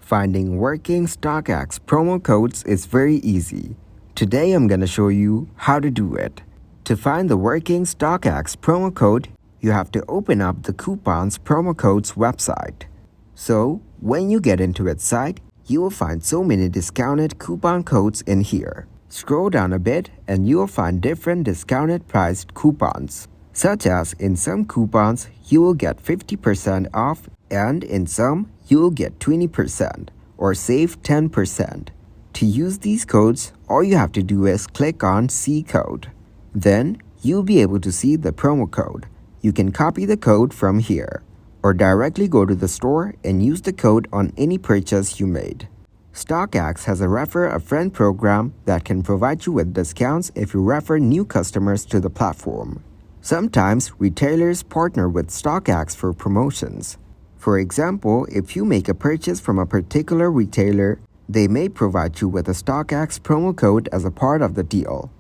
Finding working Stockx promo codes is very easy. Today I'm going to show you how to do it. To find the working Stockx promo code, you have to open up the Coupons promo codes website. So, when you get into its site, you will find so many discounted coupon codes in here. Scroll down a bit and you will find different discounted priced coupons, such as in some coupons you will get 50% off and in some you will get 20% or save 10%. To use these codes, all you have to do is click on See Code. Then, you'll be able to see the promo code. You can copy the code from here, or directly go to the store and use the code on any purchase you made. Stockx has a Refer a Friend program that can provide you with discounts if you refer new customers to the platform. Sometimes, retailers partner with Stockx for promotions. For example, if you make a purchase from a particular retailer, they may provide you with a Stockx promo code as a part of the deal.